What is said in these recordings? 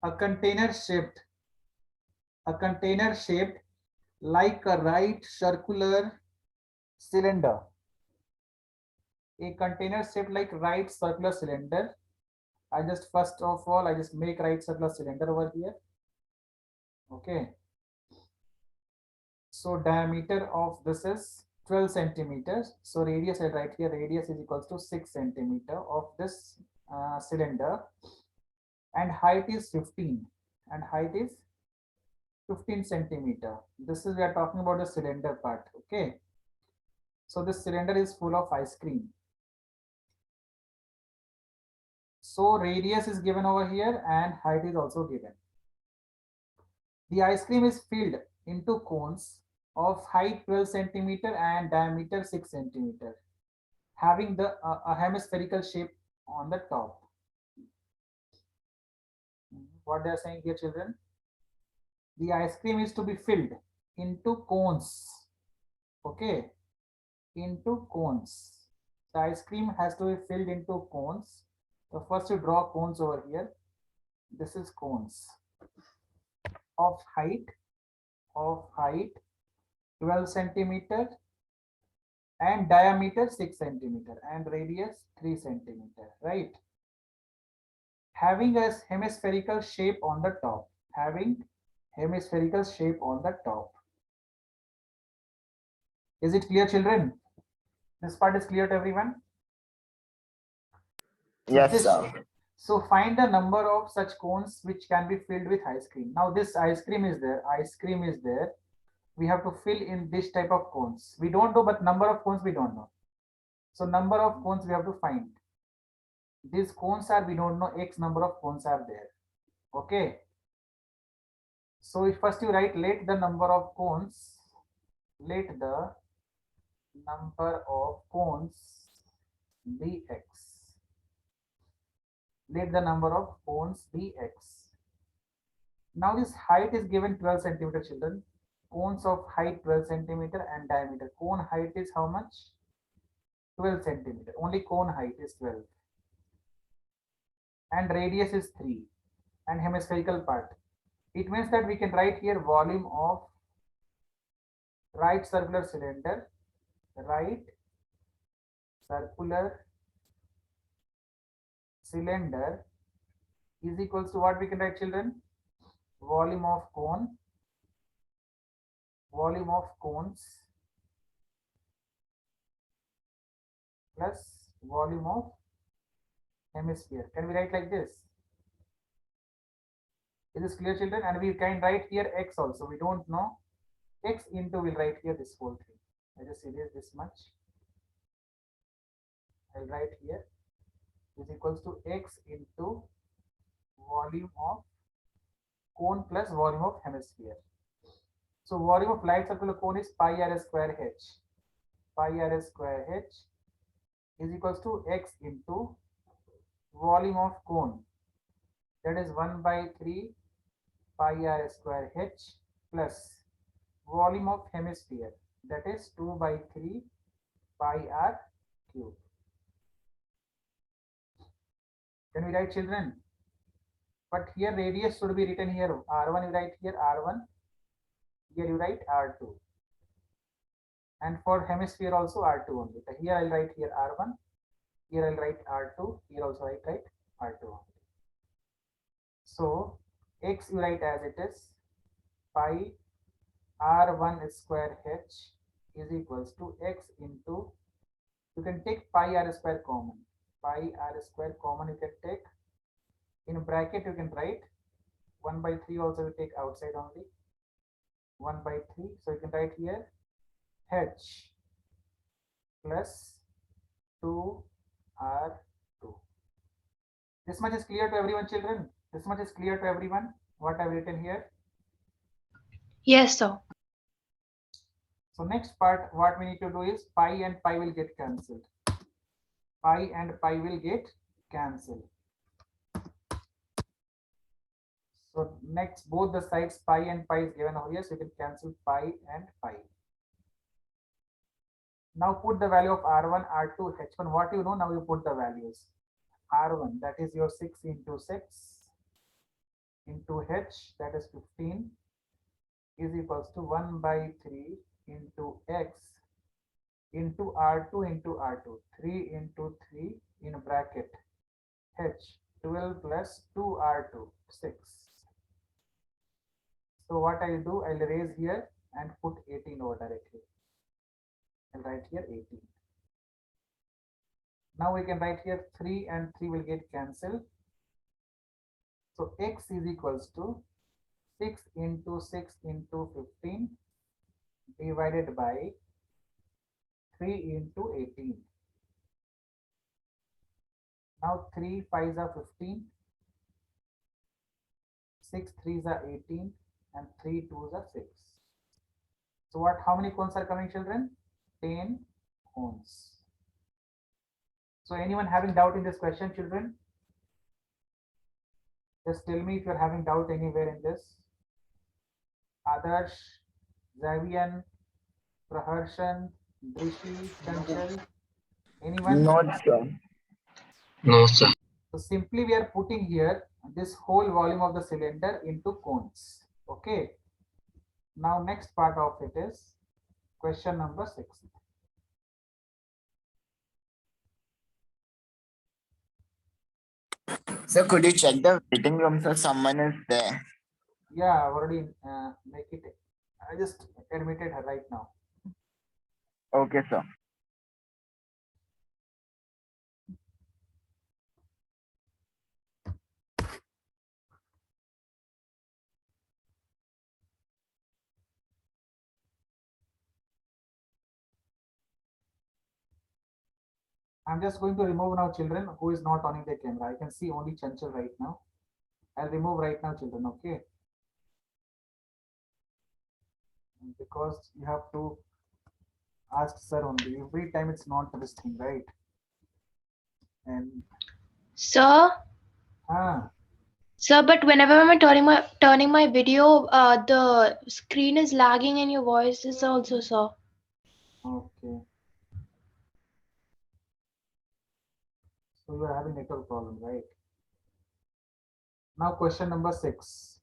A container shaped like a right circular cylinder. A container shaped like right circular cylinder. I just first of all I just make right circular cylinder over here. Okay. So diameter of this is 12 centimeters. So radius I write here, radius is equals to 6 centimeter of this cylinder, and height is 15, and height is 15 centimeter. This is we are talking about the cylinder part. Okay. So this cylinder is full of ice cream. So radius is given over here and height is also given. The ice cream is filled into cones of height 12 centimeter and diameter 6 centimeter, having a hemispherical shape on the top. What they are saying here, children? The ice cream is to be filled into cones. Okay, into cones. The ice cream has to be filled into cones. So first you draw cones over here. This is cones of height 12 centimeter and diameter 6 centimeter and radius 3 centimeter, right? Having a hemispherical shape on the top. Having hemispherical shape on the top. Is it clear, children? This part is clear to everyone? Yes, sir. So find the number of such cones which can be filled with ice cream. Now this ice cream is there. Ice cream is there. We have to fill in this type of cones. We don't know, but number of cones we don't know. So number of cones we have to find. These cones are, we don't know, X number of cones are there. Okay. So if first you write, let the number of cones be x. Let the number of cones be x. Now this height is given 12 centimeter, children. Cones of height 12 centimeter and diameter. Cone height is how much? 12 centimeter. Only cone height is 12. And radius is 3. And hemispherical part. It means that we can write here volume of right circular cylinder. Right circular cylinder is equals to what we can write, children? Volume of cones plus volume of hemisphere. Can we write like this? Is this clear, children? And we can write here x also. We don't know x into, we'll write here this whole thing. I just erase this much. I'll write here is equals to x into volume of cone plus volume of hemisphere. So volume of light circular cone is pi r square h. Pi r square h is equals to x into volume of cone, that is 1 by 3 pi r square h, plus volume of hemisphere, that is 2 by 3 pi r cube. Can we write, children? But here radius should be written here. R1 you write here R1. Here you write R2. And for hemisphere also R2 only. So here I'll write here R1. Here I'll write R2. Here also I write R2 only. So x you write as it is. Pi R1 square h is equals to x into, you can take pi r square common. Pi r square common you can take. In bracket you can write 1 by 3 also you take outside only. 1 by 3. So you can write here h plus 2r2. This much is clear to everyone, children? This much is clear to everyone? What I've written here? Yes, sir. So next part, what we need to do is pi and pi will get cancelled. Pi and pi will get cancelled. So next, both the sides pi and pi is given over here, so you can cancel pi and pi. Now put the value of R1, R2, H1. What you know, now you put the values. R1, that is your 6 into 6 into H, that is 15, is equals to 1 by 3 into X into R2 into R2, 3 into 3 in bracket H, 12 plus 2R2, 6. So what I'll do, I'll erase here and put 18 over directly. I'll write here 18. Now we can write here 3 and 3 will get cancelled. So X is equals to 6 into 6 into 15 divided by 3 into 18. Now 3 5s are 15, 6 3s are 18, and 3 2s are 6. So what? How many cones are coming, children? 10 cones. So anyone having doubt in this question, children? Just tell me if you're having doubt anywhere in this. Adarsh, Zavian, Praharshan, Drishi, Chanchal, anyone? Not sure. No, sir. So simply we are putting here this whole volume of the cylinder into cones. Okay. Now next part of it is question number 6. So could you check the waiting room so someone is there? Yeah, I've already make it. I just admitted her right now. Okay, sir. I'm just going to remove now children who is not on the camera. I can see only Chanchal right now. I'll remove right now children, okay? Because you have to ask sir only. Every time it's not this thing, right? And Sir, sir, but whenever I'm turning my video, the screen is lagging and your voice is also, sir. okay. So you are having network problem, right? Now question number 6.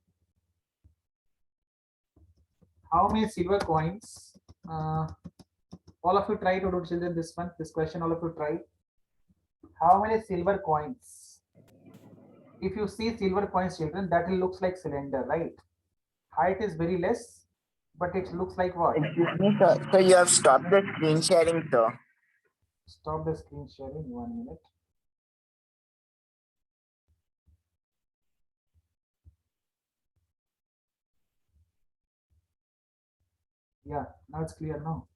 How many silver coins? All of you try to do children this one. This question all of you try. How many silver coins? If you see silver coins children, that looks like cylinder, right? Height is very less, but it looks like what? Excuse me, sir. So you have stopped the screen sharing, sir. Stop the screen sharing 1 minute. Yeah, now it's clear now.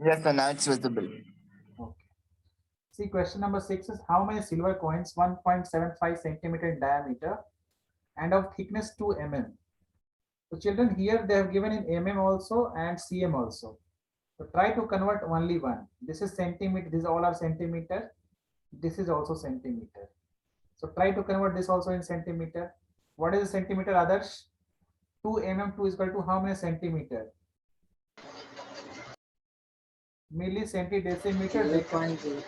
Yes, sir. Now it's visible. Okay. See, question number 6 is how many silver coins 1.75 centimeter in diameter and of thickness 2 mm. So children, here they have given in mm also and cm also. So try to convert only one. This is centimeter. These all are centimeter. This is also centimeter. So try to convert this also in centimeter. What is a centimeter, Adarsh? 2 mm 2 is equal to how many centimeter? Millicentimeter. 0.0.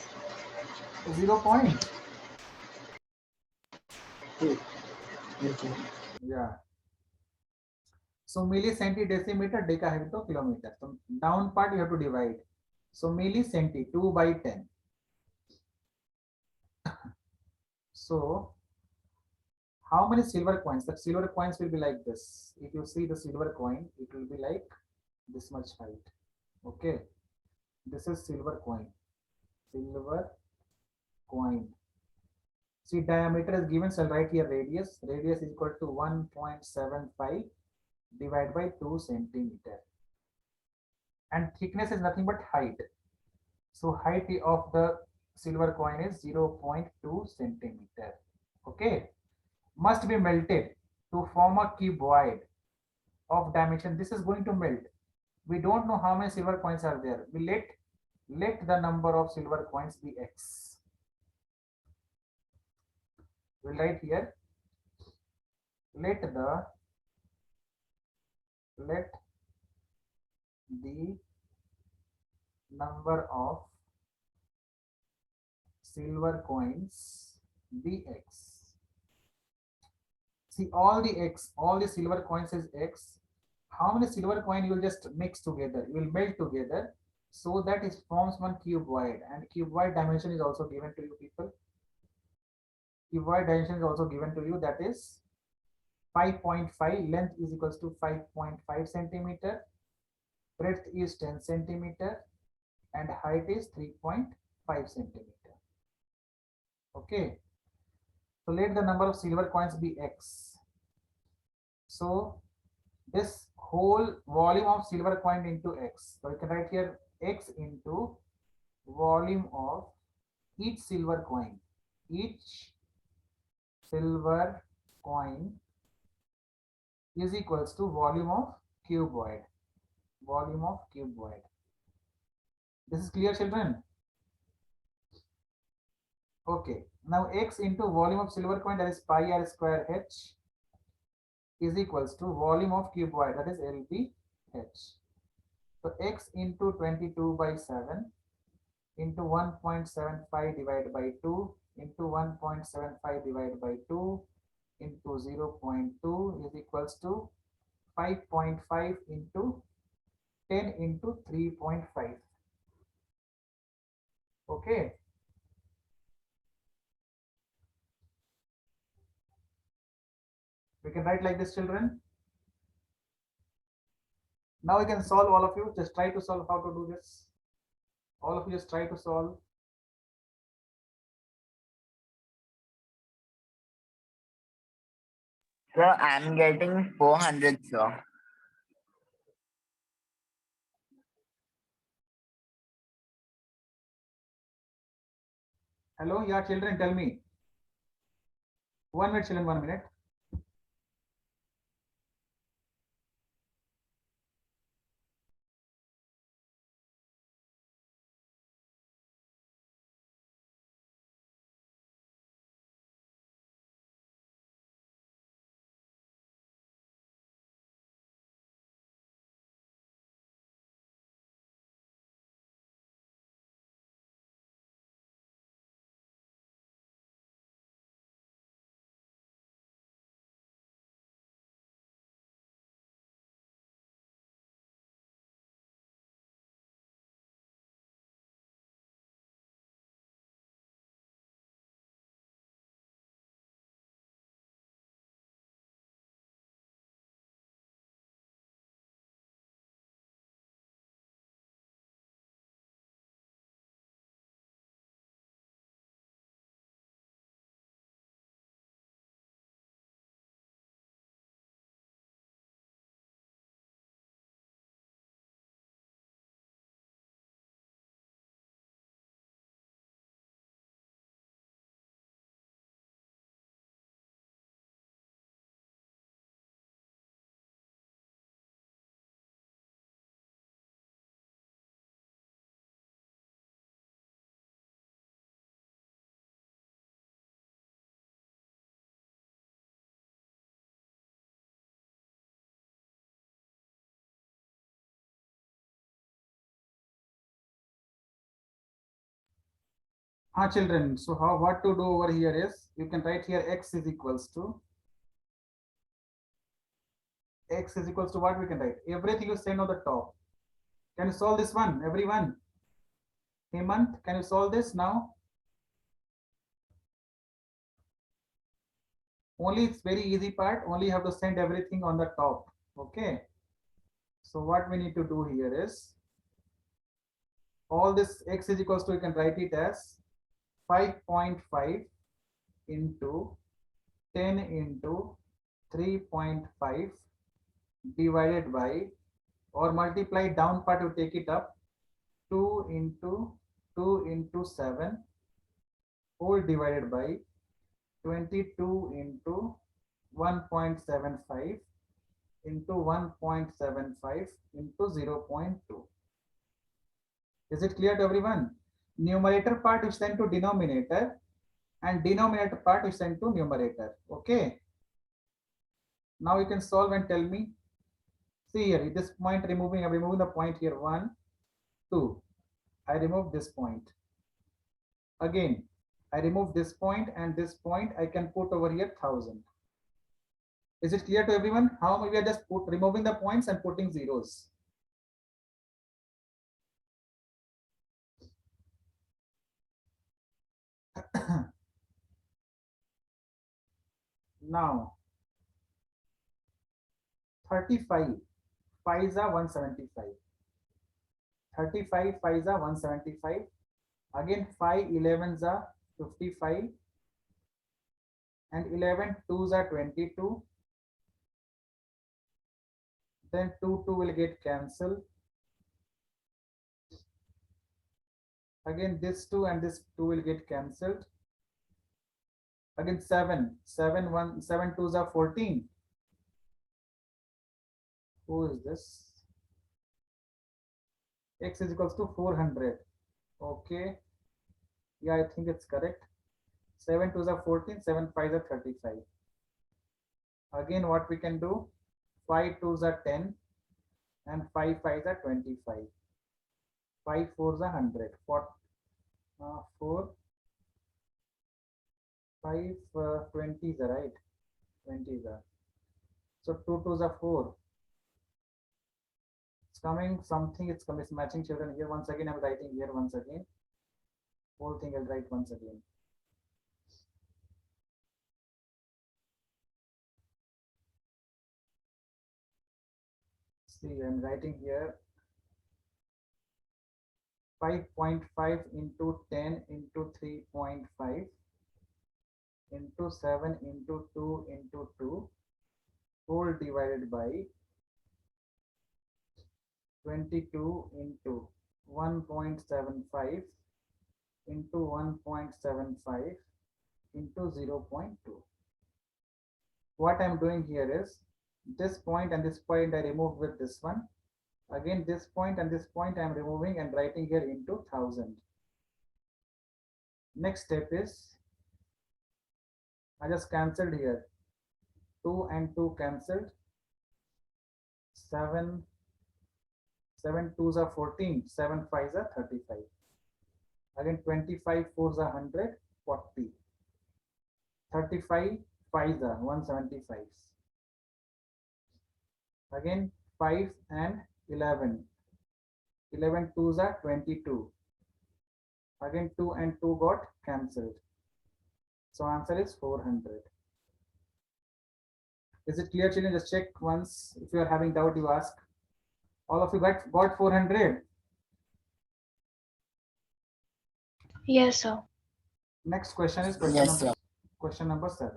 0.2. Yeah. So millicentimeter deca है तो kilometer. So down part you have to divide. So millicenti 2 by 10. So how many silver coins? The silver coins will be like this. If you see the silver coin, it will be like this much height. Okay. This is silver coin. Silver coin. See, diameter is given, so I'll write here radius. Radius is equal to 1.75 divided by 2 centimeter. And thickness is nothing but height. So height of the silver coin is 0.2 centimeter. Okay. Must be melted to form a cuboid of dimension. This is going to melt. We don't know how many silver coins are there. We let the number of silver coins be x. We'll write here. Let the number of silver coins be x. See all the X, all the silver coins is X. How many silver coin you will just mix together? You will melt together so that it forms one cuboid, and cuboid dimension is also given to you people. Cuboid dimension is also given to you, that is 5.5. Length is equals to 5.5 centimeter, breadth is 10 centimeter, and height is 3.5 centimeter. Okay, so let the number of silver coins be X. So this whole volume of silver coin into X. So you can write here X into volume of each silver coin. Each silver coin is equals to volume of cuboid. Volume of cuboid. This is clear, children? Okay. Now X into volume of silver coin, that is pi r square h, is equals to volume of cuboid, that is LBH. So X into 22 by 7 into 1.75 divided by 2 into 1.75 divided by 2 into 0.2 is equals to 5.5 into 10 into 3.5. Okay. We can write like this, children. Now we can solve, all of you. Just try to solve how to do this. All of you just try to solve. So I'm getting 400, sir. Hello, yeah, children, tell me. 1 minute, children, 1 minute. Children, so what to do over here is, you can write here X is equals to what we can write? Everything you send on the top. Can you solve this one, everyone? Hemant, can you solve this now? Only it's very easy part, only you have to send everything on the top. Okay. So what we need to do here is, all this X is equals to, you can write it as 5.5 into 10 into 3.5 divided by, or multiply down part, you take it up, 2 into 7 whole divided by 22 into 1.75 into 1.75 into 0.2. Is it clear to everyone? Numerator part is sent to denominator, and denominator part is sent to numerator. Okay. Now you can solve and tell me. See here, this point removing, I'm removing the point here, 1, 2. I remove this point. Again, I remove this point, and this point I can put over here 1000. Is it clear to everyone? How we are just removing the points and putting zeros. Now 35 5s are 175. 35 5s are 175. Again 5 11s are 55 and 11 2s are 22. Then 2 will get cancelled. Again this 2 and this 2 will get cancelled. Again 7 2s are 14. Who is this? X is equals to 400. Okay. Yeah, I think it's correct. 7 2s are 14, 7 5s are 35. Again, what we can do? 5 2s are 10 and 5 5s are 25. 5 4s are 100. 4 5 20s are right. 20s are. So 2 2s are 4. It's coming something. It's coming. It's matching children here. Once again, I'm writing here once again. Whole thing I'll write once again. See, I'm writing here 5.5 into 10 into 3.5 into 7 into 2 into 2 whole divided by 22 into 1.75 into 1.75 into 0.2. What I'm doing here is this point and this point I remove with this one. Again, this point and this point I am removing and writing here into 1000. Next step is I just cancelled here. 2 and 2 cancelled. 7 2s are 14. 7 5s are 35. Again 25 4s are 100. 40. 35 5s are 175. Again 5 and 11. 11 2s are 22. Again 2 and 2 got cancelled. So answer is 400. Is it clear, children? Just check once. If you are having doubt, you ask. All of you got 400. Yes, sir. Next question is Yes, sir. question number 7.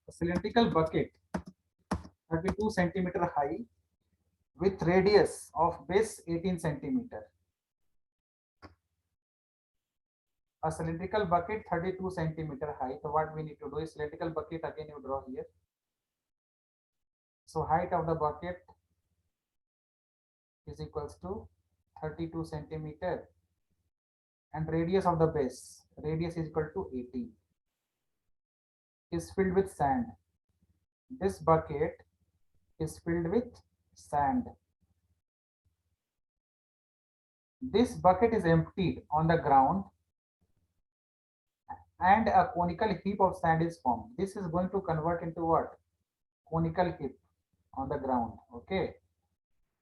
A cylindrical bucket 32 centimeter high with radius of base 18 centimeter. A cylindrical bucket 32 centimeter high. So what we need to do is cylindrical bucket again you draw here. So height of the bucket is equals to 32 centimeter and radius of the base, radius is equal to 18, is filled with sand. This bucket is filled with sand. This bucket is emptied on the ground and a conical heap of sand is formed. This is going to convert into what? Conical heap on the ground. Okay.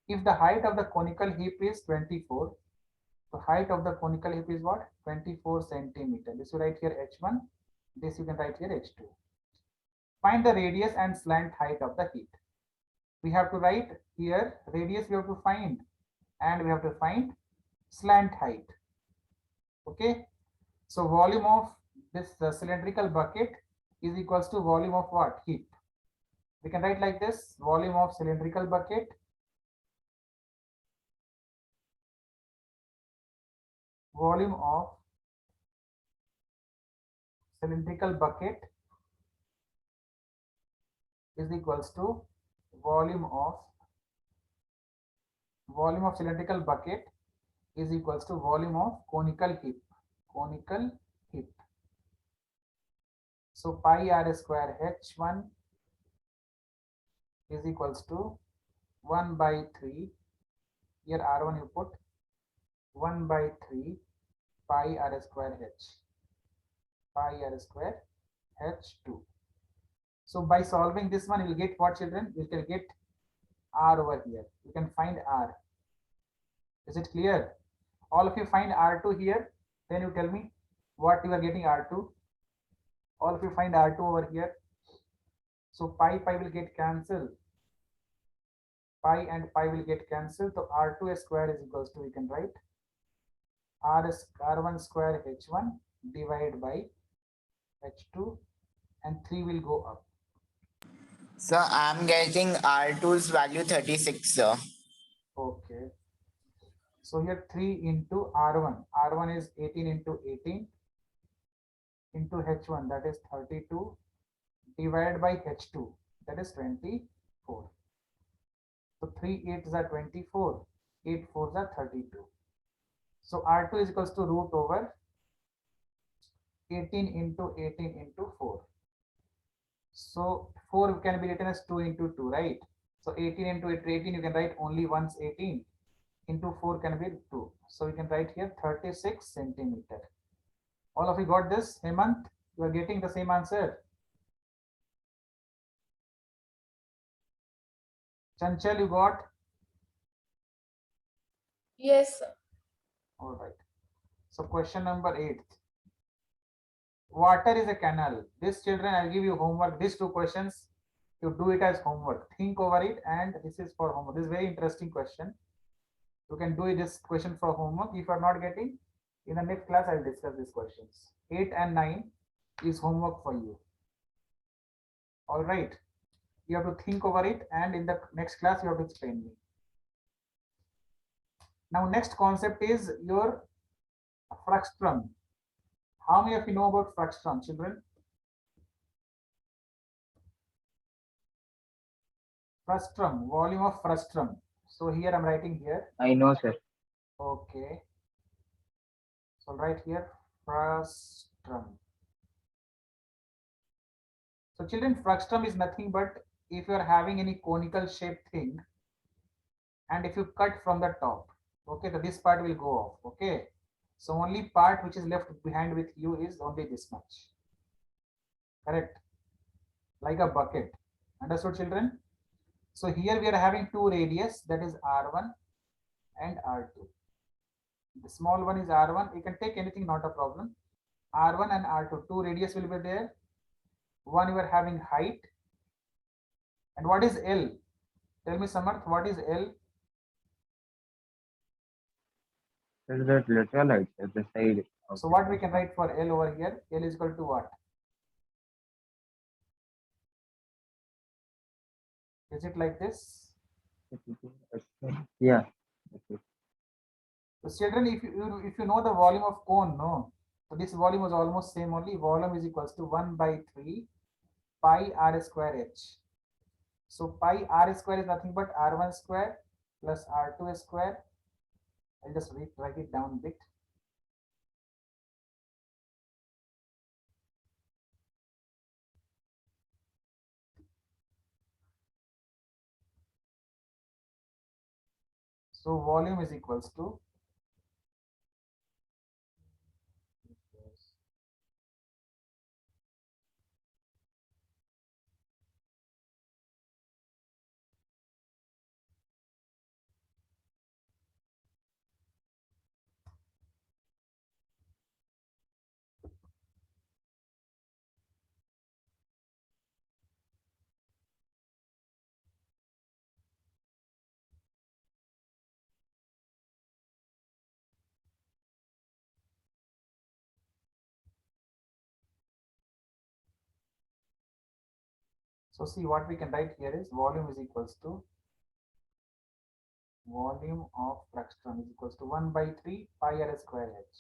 If the height of the conical heap is 24, the height of the conical heap is what? 24 centimeter. This you write here h1. This you can write here h2. Find the radius and slant height of the heap. We have to write here radius we have to find and we have to find slant height. Okay. So volume of this cylindrical bucket is equals to volume of what? Heap. We can write like this: volume of cylindrical bucket is equals to volume of cylindrical bucket is equals to volume of conical heap. So pi r square h1 is equals to 1 by 3, here R1 you put 1 by 3 pi r square h, pi r square h2. So by solving this one, you will get what, children? You can get r over here. You can find r. Is it clear? All of you find r2 here. Then you tell me what you are getting r2. All of you find r2 over here. So pi will get cancelled. Pi and pi will get cancelled. So r2 square is equals to, we can write r1 square h1 divided by h2, and 3 will go up. So I'm getting R2's value 36, sir. Okay. So here 3 into R1. R1 is 18 into 18 into H1, that is 32, divided by H2, that is 24. So 3 8s are 24, 8 4s are 32. So R2 is equals to root over 18 into 18 into 4. So 4 can be written as 2 into 2, right? So 18 into 18, you can write only once 18 into 4 can be 2. So we can write here 36 centimeter. All of you got this? Hemant, you are getting the same answer. Chanchal, you got? Yes, sir. All right. So question number 8. Water is a canal. This, children, I'll give you homework. These two questions, you do it as homework. Think over it, and this is for homework. This is very interesting question. You can do this question for homework. If you are not getting, in the next class, I'll discuss these questions. 8 and 9 is homework for you. All right. You have to think over it, and in the next class, you have to explain me. Now, next concept is your frustrum. How many of you know about frustrum, children? Frustrum, volume of frustrum. So here I'm writing here. I know, sir. Okay. So right here, frustrum. So children, frustrum is nothing but if you are having any conical shaped thing, and if you cut from the top, okay, so this part will go off. Okay. So only part which is left behind with you is only this much. Correct? Like a bucket. Understood, children? So here we are having two radius, that is R1 and R2. The small one is R1. You can take anything, not a problem. R1 and R2, two radius will be there. One you are having height. And what is L? Tell me, Samarth, what is L? Is that lateral height at the side? So what we can write for L over here? L is equal to what? Is it like this? Yeah. So children, if you know the volume of cone, no. So this volume is almost same only. Volume is equals to 1 by 3 pi r square h. So pi r square is nothing but R1 square plus R2 square. I'll just write it down a bit. So volume is equals to so see what we can write here is volume is equals to volume of frustrum is equals to 1 by 3 pi r square h.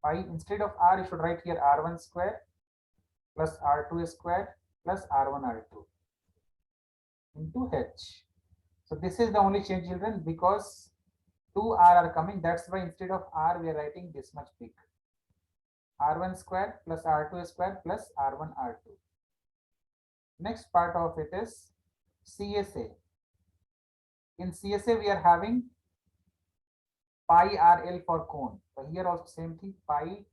Pi instead of r, you should write here R1 square plus R2 square plus R1 R2 into h. So this is the only change, children, because two r are coming. That's why instead of r, we are writing this much big. R1 square plus R2 square plus R1 R2. Next part of it is CSA. In CSA, we are having pi RL for cone. So here also same thing, pi,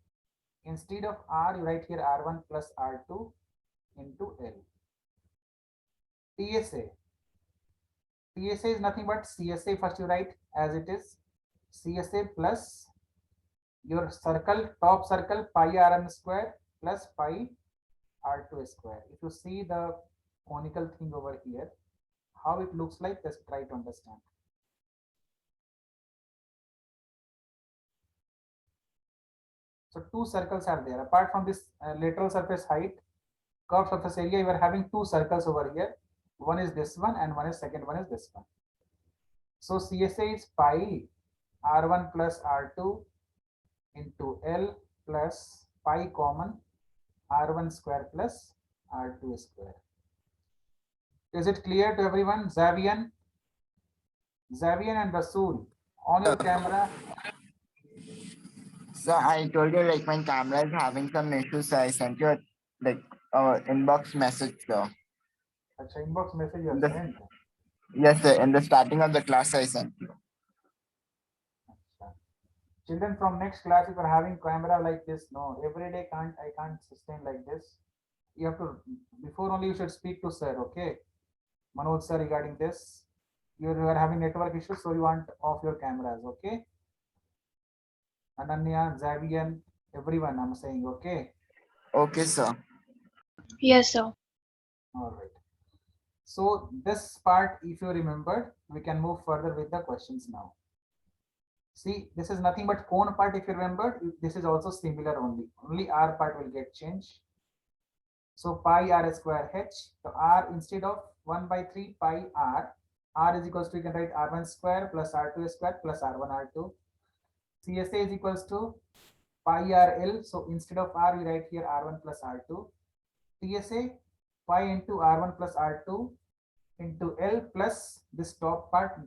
instead of R, you write here R1 plus R2 into L. TSA. TSA is nothing but CSA, first you write as it is, CSA plus your circle, top circle, pi Rn square plus pi R2 square. If you see the conical thing over here, how it looks like, just try to understand. So two circles are there. Apart from this lateral surface height, curved surface area, you are having two circles over here. One is this one and one is second one is this one. So CSA is pi R1 plus R2 into L plus pi common R1 square plus R2 square. Is it clear to everyone? Xavian and Rasul, on your camera. So I told you like my camera is having some issues. So I sent you like inbox message, sir. Acha, inbox message you have The- sent. Yes, sir. In the starting of the class, I sent you. Acha. Children, from next class, if you are having camera like this, no, every day I can't sustain like this. You have to, before only you should speak to sir, okay? Manoj sir, regarding this. You are having network issues, so you want off your cameras, okay? Ananya, Xavian, everyone, I'm saying, okay? Okay, sir. Yes, sir. All right. So this part, if you remember, we can move further with the questions now. See, this is nothing but cone part. If you remember, this is also similar only. Only R part will get changed. So pi R square H. So R, instead of 1 by 3 pi R is equals to, you can write R1 square plus R2 square plus R1 R2. CSA is equals to pi RL. So instead of R, we write here R1 plus R2. TSA, pi into R1 plus R2 into L plus this top part,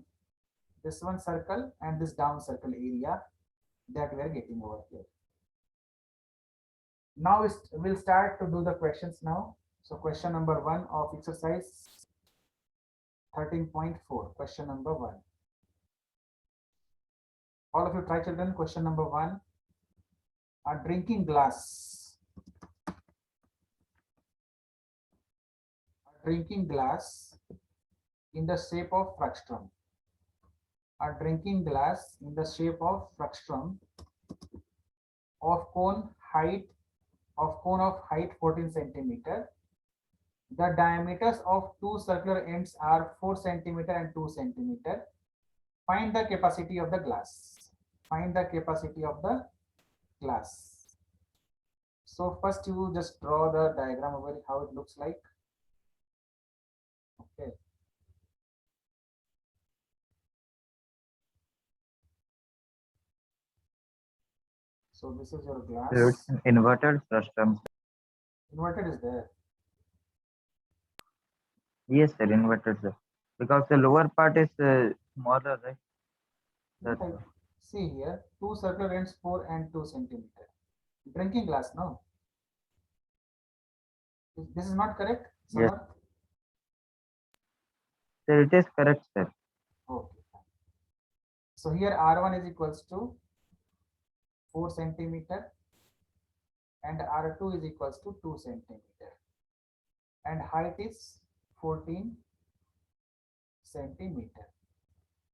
this one circle and this down circle area that we are getting over here. Now we'll start to do the questions now. So question number 1 of exercise 13.4, question number 1. All of you try, children. Question number 1. A drinking glass. A drinking glass in the shape of frustum. A drinking glass in the shape of frustum of cone of height 14 centimeter. The diameters of two circular ends are 4 centimeter and 2 centimeter. Find the capacity of the glass. Find the capacity of the glass. So first you just draw the diagram over it, how it looks like. Okay. So this is your glass. So it's an inverted frustum. Inverted is there. Yes, sir, inverted, sir. Because the lower part is smaller, right? That's Okay. See here, two circular ends 4 and 2 centimeter. Drinking glass, no? This is not correct? Yes. Samarth? Sir, it is correct, sir. Okay. So here R1 is equals to 4 centimeter and R2 is equals to 2 centimeter and height is 14 centimeter.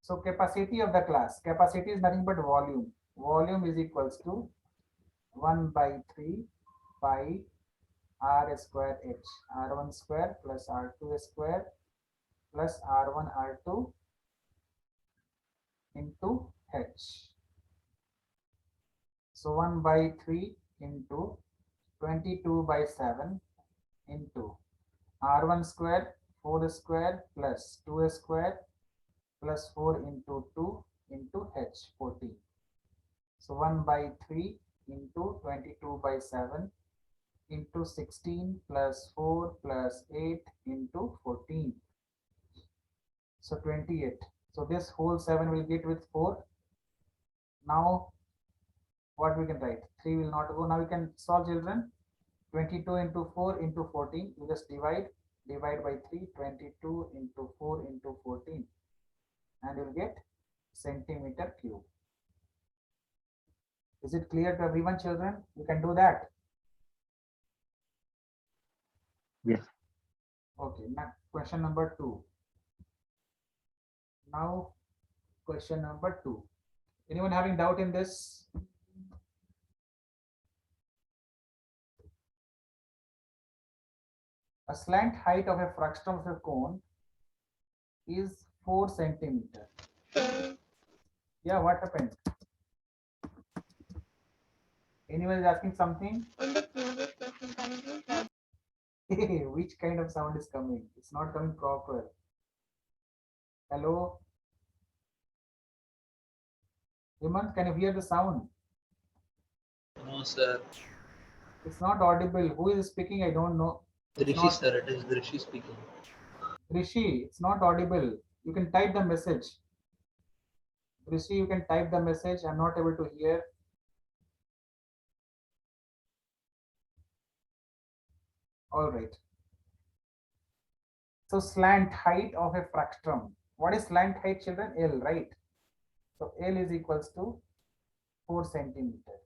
So capacity of the glass, capacity is nothing but volume. Volume is equals to 1 by 3 pi R square H, R1 square plus R2 square plus R1 R2 into H. So 1 by 3 into 22 by 7 into R1 square 4 square plus 2 square plus 4 into 2 into H 14. So 1 by 3 into 22 by 7 into 16 plus 4 plus 8 into 14. So 28. So this whole 7 will get with 4. Now what we can write? 3 will not go. Now we can solve, children. 22 into 4 into 14. You just divide by 3. 22 into 4 into 14. and you'll get centimeter cube. Is it clear to everyone, children? You can do that. Yes. Okay, now question number 2. Now, question number 2. Anyone having doubt in this? A slant height of a frustum of a cone is 4 centimeter. Yeah, what happened? Anyone is asking something? Which kind of sound is coming? It's not coming proper. Hello? Hemant, can you hear the sound? No, sir. It's not audible. Who is speaking? I don't know. It's Rishi, not sir. It is Rishi speaking. Rishi. It's not audible. You can type the message. Rishi, you can type the message. I'm not able to hear. All right. So slant height of a frustum. What is slant height, children? L, right? So L is equals to 4 centimeter.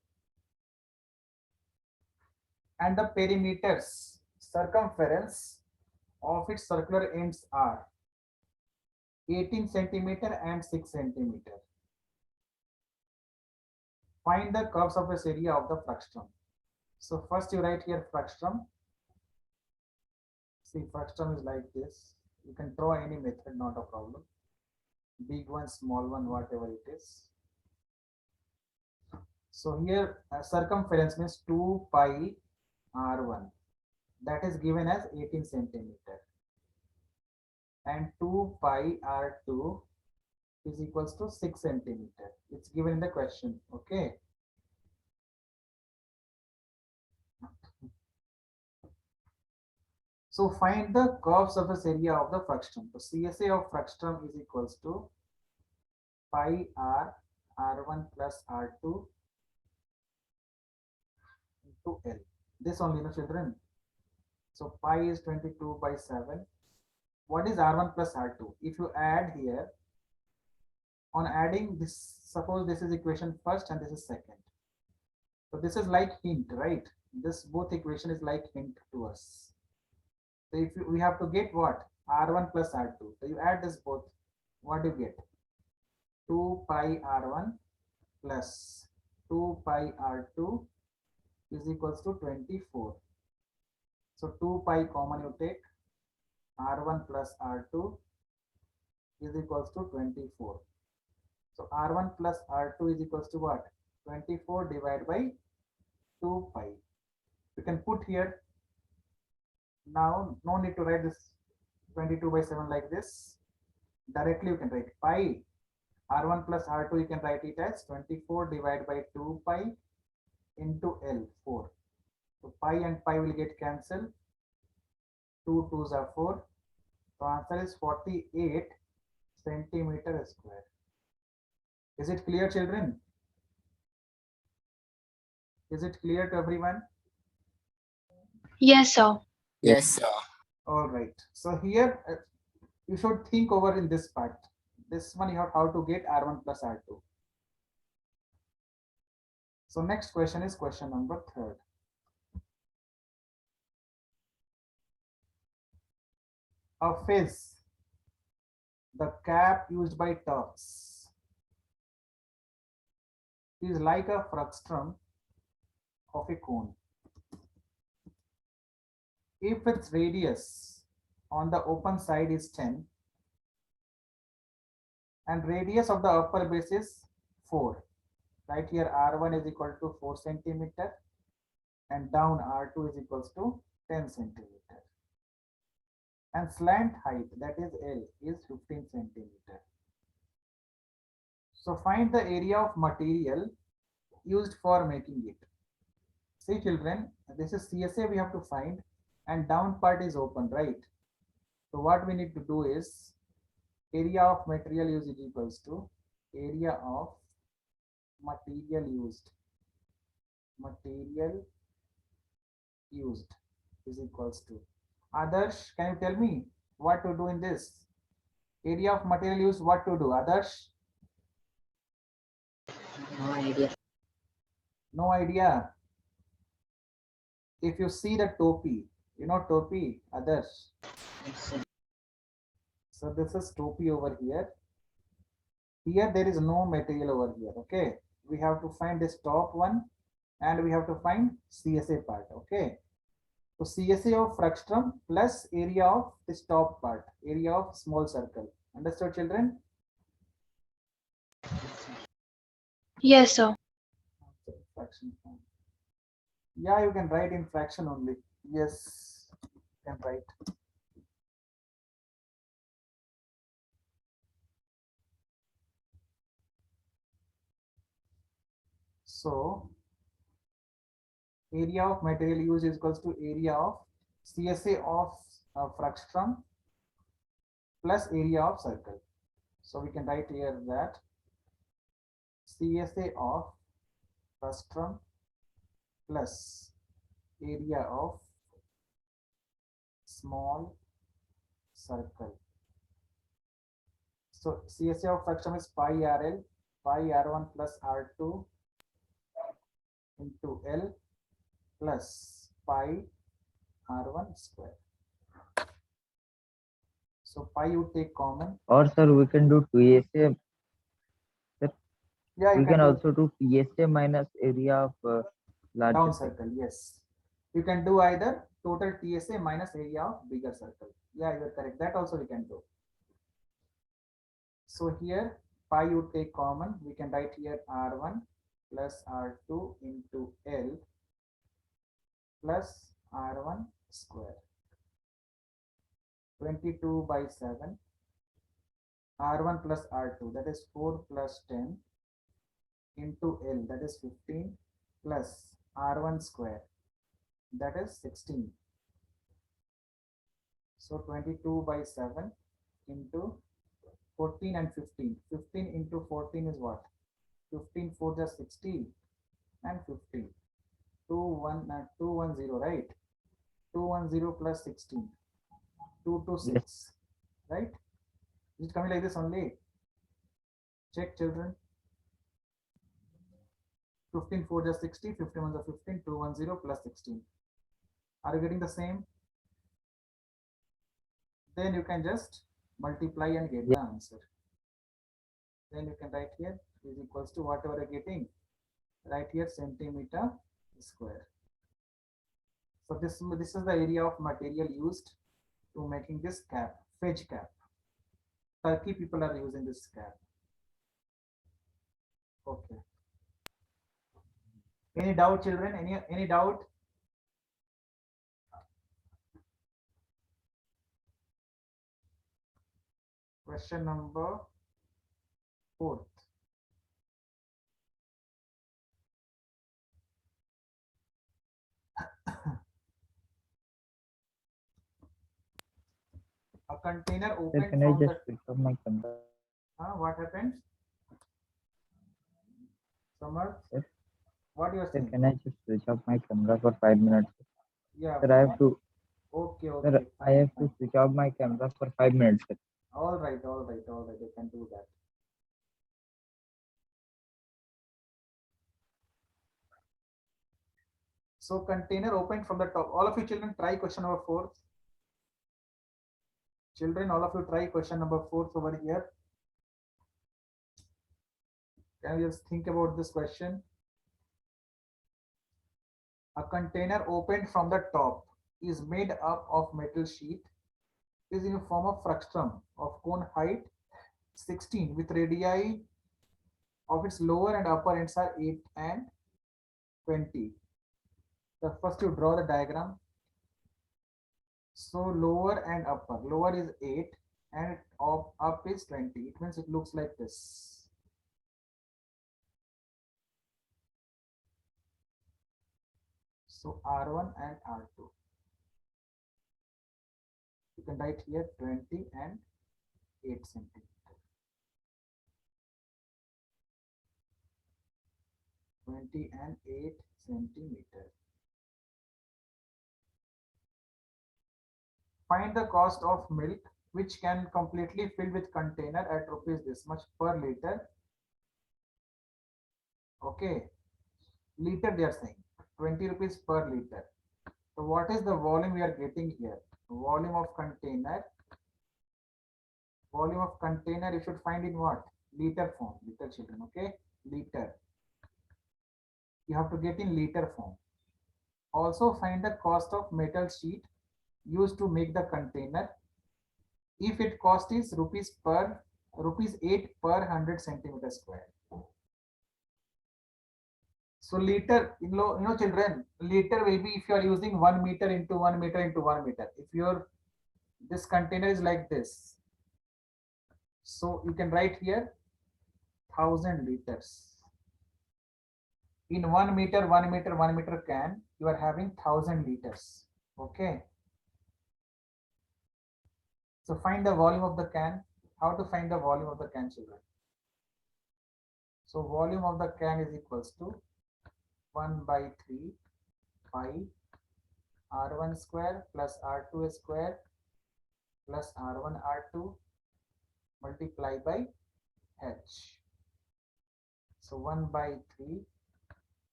And the perimeters, circumference of its circular ends are 18 centimeter and 6 centimeter. Find the curve surface area of the frustum. So first you write here frustum. See, frustum is like this. You can draw any method, not a problem. Big one, small one, whatever it is. So here circumference means 2 pi r1. That is given as 18 centimeter. And 2 pi r2 is equals to 6 centimeter. It's given in the question. Okay. So find the curve surface area of the frustum. So CSA of frustum is equals to pi r r1 plus r2 into L. This only, no, children. So pi is 22 by 7. What is r1 plus r2? If you add here, on adding this, suppose this is equation first and this is second. So this is like hint, right? This both equation is like hint to us. So if we have to get what? R1 plus R2. So you add this both. What do you get? 2 pi R1 plus 2 pi R2 is equals to 24. So 2 pi common you take. R1 plus R2 is equals to 24. So R1 plus R2 is equals to what? 24 divided by 2 pi. You can put here. Now, no need to write this 22 by 7 like this. Directly you can write pi. R1 plus R2, you can write it as 24 divided by 2 pi into L, 4. So pi and pi will get cancelled. 2 2s are 4. So answer is 48 centimeter square. Is it clear, children? Is it clear to everyone? Yes, sir. Yes, sir. All right. So here you should think over in this part. This one you have how to get R1 plus R2. So next question is question number 3rd. A fizz, the cap used by Turks, is like a frustum of a cone. If its radius on the open side is 10 and radius of the upper base is 4, right here R1 is equal to 4 centimeter and down R2 is equals to 10 centimeter. And slant height, that is L, is 15 centimeter. So find the area of material used for making it. See, children, this is CSA we have to find, and down part is open, right? So what we need to do is area of material used is equals to area of material used is equals to. Adarsh, can you tell me what to do in this? Area of material used, what to do? Others? No idea. No idea. If you see the topi, you know topi, others. Yes, sir. So this is topi over here. Here there is no material over here. Okay. We have to find this top one and we have to find CSA part. Okay. So CSA of frustum plus area of this top part, area of small circle. Understood, children? Yes, sir. Fraction form. Yeah, you can write in fraction only. Yes, you can write. So area of material used is equals to area of CSA of frustum plus area of circle. So we can write here that CSA of frustum plus area of small circle. So CSA of frustum is pi RL, pi R1 plus R2 into L plus pi R1 square. So pi you take common. Or sir, we can do PSA. Yeah, you We can do also do PSA minus area of larger down circle. circle. Yes, you can do either total TSA minus area of bigger circle. Yeah, you are correct. That also we can do. So here pi you take common. We can write here R1 plus R2 into L plus R1 square. 22 by 7. R1 plus R2, that is 4 plus 10 into L, that is 15 plus R1 square, that is 16. So 22 by 7 into 14 and 15. 15 into 14 is what? 15 4 just 16 and 15. 210, right? 210 plus 16. 226, right? Is it coming like this only? Check, children. 15 4 just 60, 15 1 15, 210 plus 16. Are you getting the same? Then you can just multiply and get the answer. Then you can write here is equals to whatever you're getting. Right here centimeter square. So this is the area of material used to making this cap, fedge cap. Turkey people are using this cap. Okay. Any doubt, children? Any doubt? Question number 4. A container Sir, opened can I from just the. switch off my camera? What happened? Summer, Yes. what you are Sir, saying? can I just switch off my camera for 5 minutes? Yeah. Sir, I have to. Okay, Sir, okay. I have to switch off my camera for 5 minutes. Sir. All right, all right, all right. You can do that. So container opened from the top. All of you children try question number 4. Children, all of you try question number 4 over here. Can you just think about this question? A container opened from the top is made up of metal sheet, is in a form of frustum of cone height 16 with radii of its lower and upper ends are 8 and 20. So first you draw the diagram. So lower and upper, lower is 8 and up is 20. It means it looks like this. So R1 and R2. You can write here 20 and 8 centimeter. 20 and 8 centimeter. Find the cost of milk which can completely fill with container at rupees this much per liter. Okay, liter they are saying 20 rupees per liter. So what is the volume we are getting here? Volume of container. Volume of container you should find in what? Liter form. Liter, children. Okay, liter. You have to get in liter form. Also find the cost of metal sheet used to make the container. If it cost is rupees 8 per 100 centimeter square. So liter, children, liter will be if you are using 1 meter into 1 meter into 1 meter. If your this container is like this, so you can write here 1000 liters. In 1 meter, 1 meter, 1 meter can, you are having 1000 liters. Okay. So find the volume of the can. How to find the volume of the can, children? So volume of the can is equals to 1 by 3 pi R1 square plus R2 square plus R1 R2 multiply by H. So 1 by 3,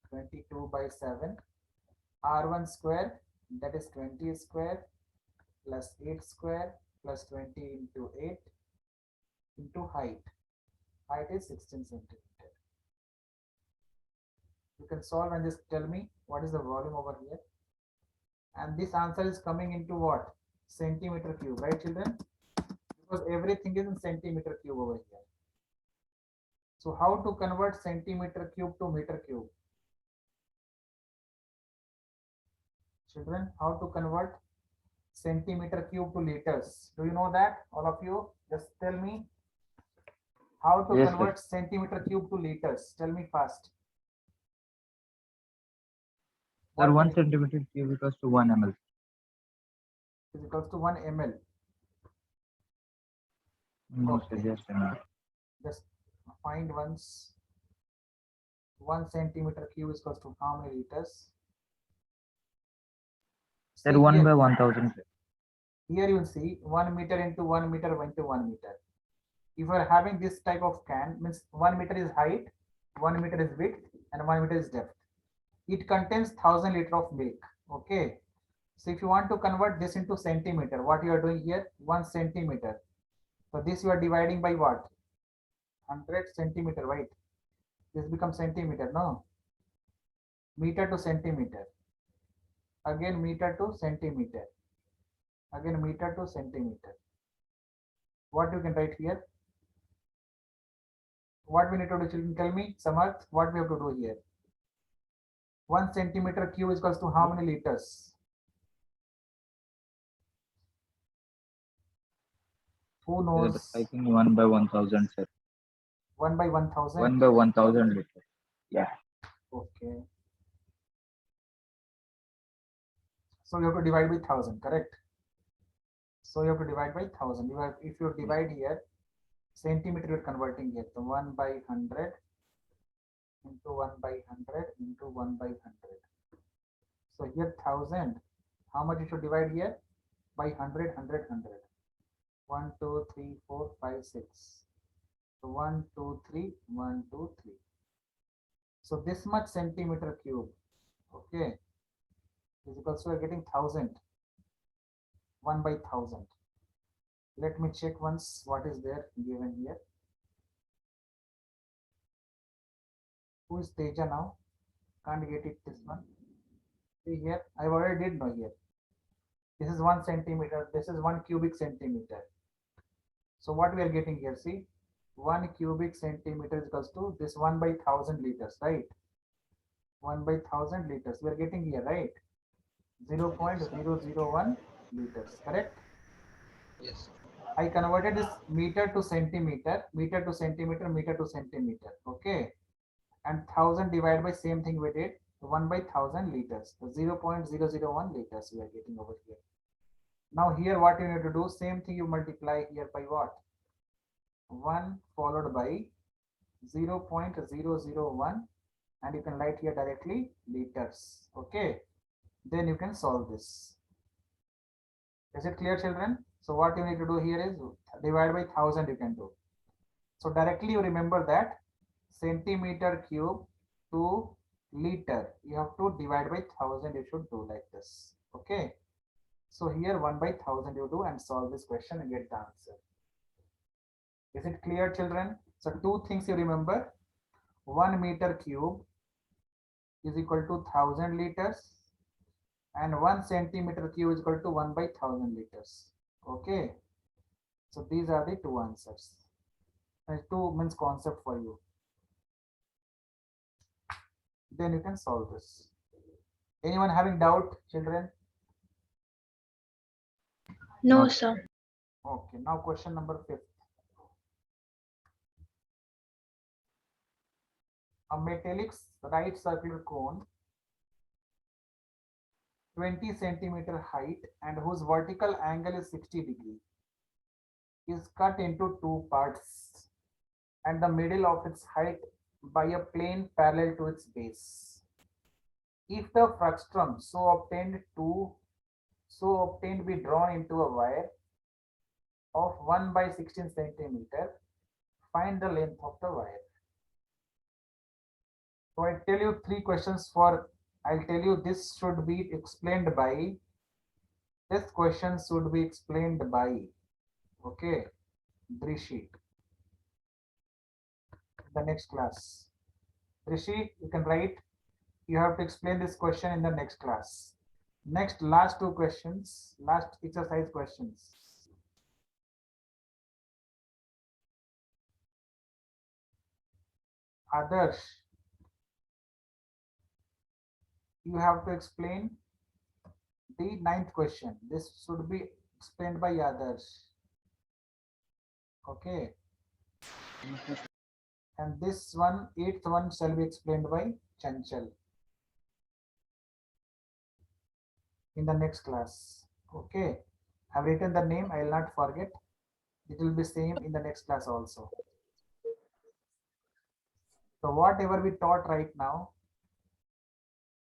22 by 7, R1 square, that is 20 square plus 8 square plus 20 into 8 into height. Height is 16 centimeter. You can solve and just tell me what is the volume over here. And this answer is coming into what? Centimeter cube, right, children? Because everything is in centimeter cube over here. So how to convert centimeter cube to meter cube? Children, how to convert centimeter cube to liters? Do you know that? All of you, just tell me how to Yes, sir. convert centimeter cube to liters. Tell me fast. Sir, What 1 is centimeter cube equals to 1 ml. equals to 1 ml? No, Okay. sir, just ml. Just find once 1 centimeter cube is equals to how many liters? Sir, See 1 here, by 1000. Sir. here you will see 1 meter into 1 meter into 1 meter. If you are having this type of can, means 1 meter is height, 1 meter is width, and 1 meter is depth. It contains 1000 liter of milk. Okay. So if you want to convert this into centimeter, what you are doing here? 1 centimeter. So this you are dividing by what? 100 centimeter, right? This becomes centimeter, no? Meter to centimeter. Again meter to centimeter. Again meter to centimeter. What you can write here? What we need to do, children? Tell me, Samarth, what we have to do here? 1 centimeter cube is equals to how many liters? Who Sir, knows? I think 1 by 1000, sir. 1 by 1000? 1 by 1000 liters. Yeah. Okay. So you have to divide by 1000, correct? So you have to divide by 1000. You have, if you divide here, centimeter you're converting here. So 1 by 100 into 1 by 100 into 1 by 100. So here 1000. How much you should divide here? By 100, 100, 100. 1, 2, 3, 4, 5, 6. So 1, 2, 3, 1, 2, 3. So this much centimeter cube, okay, is equals to, we are getting 1000. 1 by 1000. Let me check once what is there given here. Who is Teja now? Can't get it, this one. See here, I already did know here. This is 1 centimeter, this is 1 cubic centimeter. So what we are getting here, see, 1 cubic centimeter is equals to this 1 by 1000 liters, right? 1 by 1000 liters, we are getting here, right? 0.001 liters, correct? Yes. I converted this meter to centimeter, meter to centimeter, meter to centimeter, okay? And 1000 divided by same thing we did, 1 by 1000 liters, so 0.001 liters we are getting over here. Now here what you need to do, same thing you multiply here by what? 1 followed by 0.001, and you can write here directly liters, okay? Then you can solve this. Is it clear, children? So what you need to do here is divide by 1000 you can do. So directly you remember that centimeter cube to liter, you have to divide by 1000, you should do like this. Okay. So here 1 by 1000 you do and solve this question and get the answer. Is it clear, children? So two things you remember. 1 meter cube is equal to 1000 liters and 1 centimeter cube is equal to 1 by 1000 liters. Okay. So these are the two answers. And two means concept for you. Then you can solve this. Anyone having doubt, children? No, No. sir. Okay, now question number 5. A metallic right circular cone 20 centimeter height and whose vertical angle is 60 degree is cut into two parts and the middle of its height by a plane parallel to its base. If the frustum so obtained be drawn into a wire of 1 by 16 centimeter, find the length of the wire. So I tell you three questions for, I'll tell you this should be explained by, this question should be explained by, okay, Drishi. The next class. Drishi, you can write, you have to explain this question in the next class. Next, last two questions, last exercise questions. Others, you have to explain the ninth question. This should be explained by others. Okay. And this one, eighth one, shall be explained by Chanchal in the next class. Okay. I've written the name, I will not forget. It will be same in the next class also. So whatever we taught right now,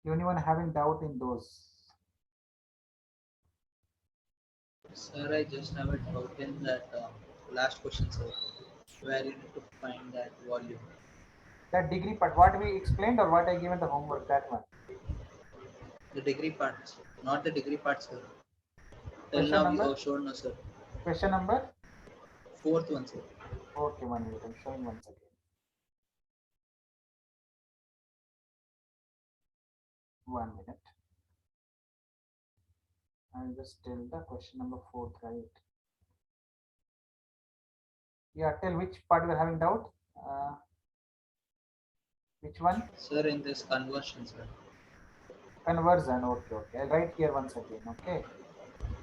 anyone having doubt in those? Sir, I just have a doubt in that last question, sir, where you need to find that volume. That degree part, what we explained or what I given the homework, that one. The degree part, sir. Not the degree part, sir. Till Question now you number? have shown us, sir. Question number? Fourth one, sir. Okay, 1 minute, I'm showing once again. 1 minute. I'll just tell the question number 4, right? Yeah, tell which part you are having doubt. Which one? Sir, in this conversion, sir. Conversion. Okay, okay. I'll write here once again. Okay.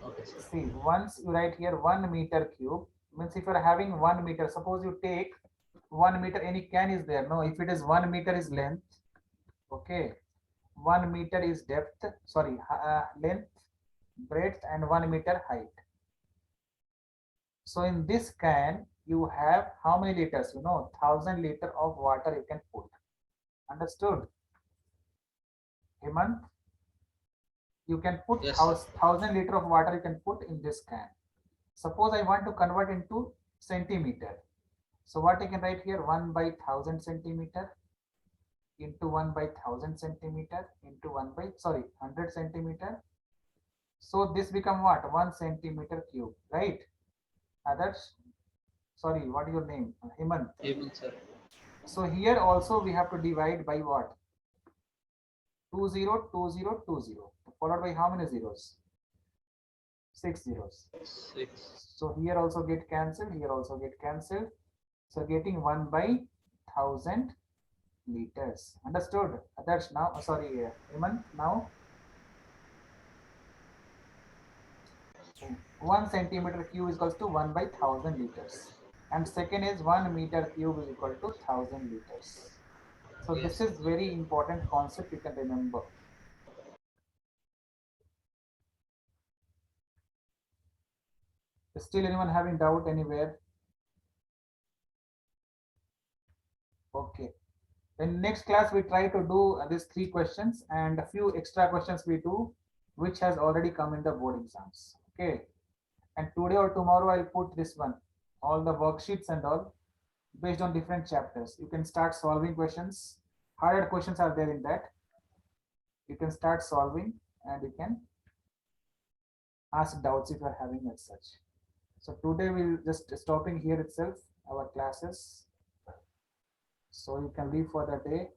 Okay, sir. See, once you write here 1 meter cube, means if you are having 1 meter, suppose you take 1 meter, any can is there. No, if it is 1 meter is length, okay, 1 meter is depth, sorry, length, breadth, and 1 meter height. So in this can, you have how many liters? You know, 1000 liter of water you can put. Understood? Hemant? You can put Yes, sir. 1000 liter of water you can put in this can. Suppose I want to convert into centimeter. So what I can write here, 1 by 1000 centimeter into 1 by 1000 centimeter into 1 by, sorry, 100 centimeter. So this become what? 1 centimeter cube, right? Others? Sorry, what is your name? Hemant. Even, sir. So here also we have to divide by what? 202020, followed by how many zeros? 6 zeros. 6. So here also get cancelled, here also get cancelled. So getting 1 by 1000 liters. Understood? That's now, sorry, Hemant, now 1 centimeter cube is equals to 1 by 1000 liters. And second is 1 meter cube is equal to 1000 liters. So this is very important concept you can remember. Still anyone having doubt anywhere? Okay. In next class we try to do these 3 questions and a few extra questions we do which has already come in the board exams. Okay. And today or tomorrow, I'll put this one, all the worksheets and all based on different chapters. You can start solving questions. Harder questions are there in that. You can start solving and you can ask doubts if you are having as such. So today we'll just stopping here itself, our classes. So you can leave for the day.